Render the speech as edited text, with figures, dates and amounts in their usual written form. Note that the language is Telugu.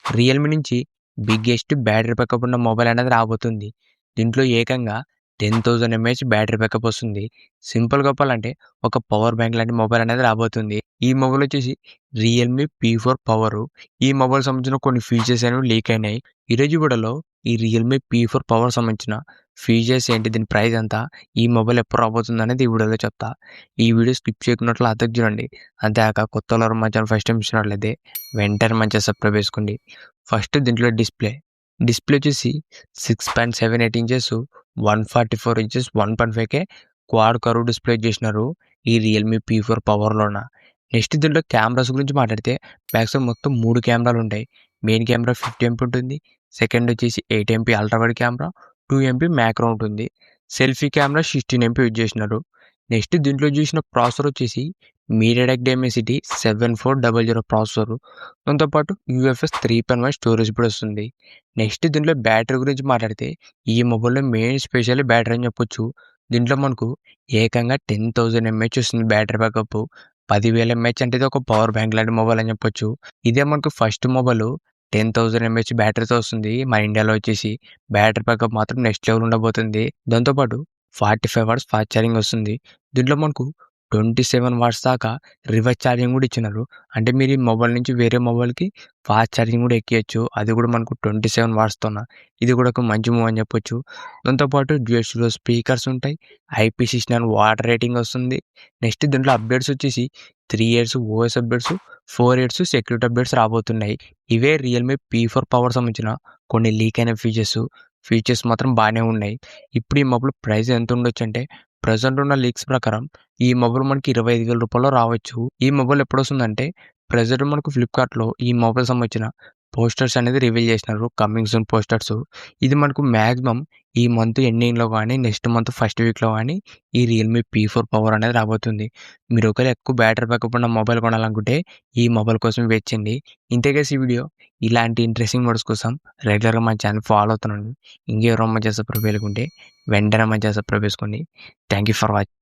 రియల్‌మీ నుంచి బిగ్గెస్ట్ బ్యాటరీ బ్యాకప్ ఉన్న మొబైల్ అనేది రాబోతుంది. దీంట్లో ఏకంగా 10,000 ఎంఏహెచ్ బ్యాటరీ బ్యాకప్ వస్తుంది. సింపుల్‌గా చెప్పాలంటే ఒక పవర్ బ్యాంక్ లాంటి మొబైల్ అనేది రాబోతుంది. ఈ మొబైల్ వచ్చేసి రియల్‌మీ P4 పవరు. ఈ మొబైల్ సంబంధించిన కొన్ని ఫీచర్స్ అనేవి లీక్ అయినాయి. ఈరోజు వీడియోలో ఈ రియల్‌మీ P4 పవర్ సంబంధించిన ఫీచర్స్ ఏంటి? దీని ప్రైస్ ఎంత? ఈ మొబైల్ ఎప్పుడు రాబోతుంది అనేది ఈ వీడియోలో చెప్తా. ఈ వీడియో స్కిప్ చేయకున్నట్లు అర్థం చూడండి. అంతేకాక కొత్తోళ్ళు మా ఛానల్ ఫస్ట్ టైం చూసినట్లయితే వెంటనే మంచిగా సబ్స్క్రైబ్ చేసుకోండి. ఫస్ట్ దీంట్లో డిస్ప్లే వచ్చేసి 6.78 inches 144 inches 1.5K quad curve display చేసినారు ఈ రియల్మీ P4 పవర్లోన. నెక్స్ట్ దీంట్లో కెమెరాస్ గురించి మాట్లాడితే మ్యాక్సిమం మొత్తం 3 కెమెరాలు ఉంటాయి. మెయిన్ కెమెరా 50 MP ఉంటుంది. సెకండ్ వచ్చేసి 8 MP ultra wide camera, 2 MP macro ఉంటుంది. సెల్ఫీ కెమెరా 16 MP యూజ్ చేసినారు. నెక్స్ట్ దీంట్లో చూసిన ప్రాసెసర్ వచ్చేసి మీడియాటెక్ డైమెన్సిటీ 7400 ప్రాసెసర్. దాంతోపాటు UFS 3.1 స్టోరేజ్ కూడా వస్తుంది. నెక్స్ట్ దీంట్లో బ్యాటరీ గురించి మాట్లాడితే ఈ మొబైల్లో మెయిన్ స్పెషల్ బ్యాటరీ అని చెప్పొచ్చు. దీంట్లో మనకు ఏకంగా 10,000 ఎంఏహెచ్ వస్తుంది బ్యాటరీ బ్యాకప్. 10,000 ఎంఏహెచ్ అంటే ఇది ఒక పవర్ బ్యాంక్ లాంటి మొబైల్ అని చెప్పొచ్చు. ఇదే మనకు ఫస్ట్ మొబైల్ 10,000 ఎంఏహెచ్ బ్యాటరీతో వస్తుంది. మన ఇండియాలో వచ్చేసి బ్యాటరీ బ్యాకప్ మాత్రం నెక్స్ట్ లెవెల్ ఉండబోతుంది. దాంతోపాటు 45 వాట్స్ ఫాస్ట్ ఛార్జింగ్ వస్తుంది. దీంట్లో మనకు 27 వాట్స్ దాకా రివర్స్ ఛార్జింగ్ కూడా ఇచ్చినారు. అంటే మీరు ఈ మొబైల్ నుంచి వేరే మొబైల్‌కి ఫాస్ట్ ఛార్జింగ్ కూడా ఎక్కియొచ్చు. అది కూడా మనకు 27 వాట్స్‌తోన. ఇది కూడా ఒక మంచి మూవ్ అని చెప్పొచ్చు. దాంతోపాటు డ్యూయల్ స్టీరియో స్పీకర్స్ ఉంటాయి. IP69 వాటర్ రేటింగ్ వస్తుంది. నెక్స్ట్ దీంట్లో అప్డేట్స్ వచ్చేసి 3 years OS updates, 4 years security updates రాబోతున్నాయి. ఇవే రియల్‌మీ P4 పవర్ సంబంధించిన కొన్ని లీక్ అయిన ఫీచర్స్ మాత్రం బాగానే ఉన్నాయి. ఇప్పుడు ఈ మొబైల్ ప్రైస్ ఎంత ఉండొచ్చంటే ప్రెజెంట్ ఉన్న లీక్స్ ప్రకారం ఈ మొబైల్ మనకి 25,000 రూపాయల్లో రావచ్చు. ఈ మొబైల్ ఎప్పుడొస్తుందంటే ప్రెజెంట్ మనకు ఫ్లిప్‌కార్ట్‌లో ఈ మొబైల్ సంబంధించిన పోస్టర్స్ అనేది రివీల్ చేసినారు. Coming soon posters. ఇది మనకు మాక్సిమం ఈ మంత్ ఎండింగ్‌లో గానీ, నెక్స్ట్ మంత్ ఫస్ట్ వీక్‌లో గానీ ఈ రియల్మీ P4 పవర్ అనేది రాబోతుంది. మీరు ఒకవేళ ఎక్కువ బ్యాటరీ బ్యాకప్ ఉన్న మొబైల్ కొనాలనుకుంటే ఈ మొబైల్ కోసం వెయిట్ చేయండి. ఇంతే గైస్ ఈ వీడియో. ఇలాంటి ఇంట్రెస్టింగ్ వీడియోస్ కోసం రెగ్యులర్‌గా మన ఛానల్ ఫాలో అవుతుండండి. ఇంకెవరైనా మన ఛానల్ సబ్స్క్రైబ్ చేయకుంటే వెంటనే మన ఛానల్ సబ్స్క్రైబ్ చేసుకోండి. Thank you for watching.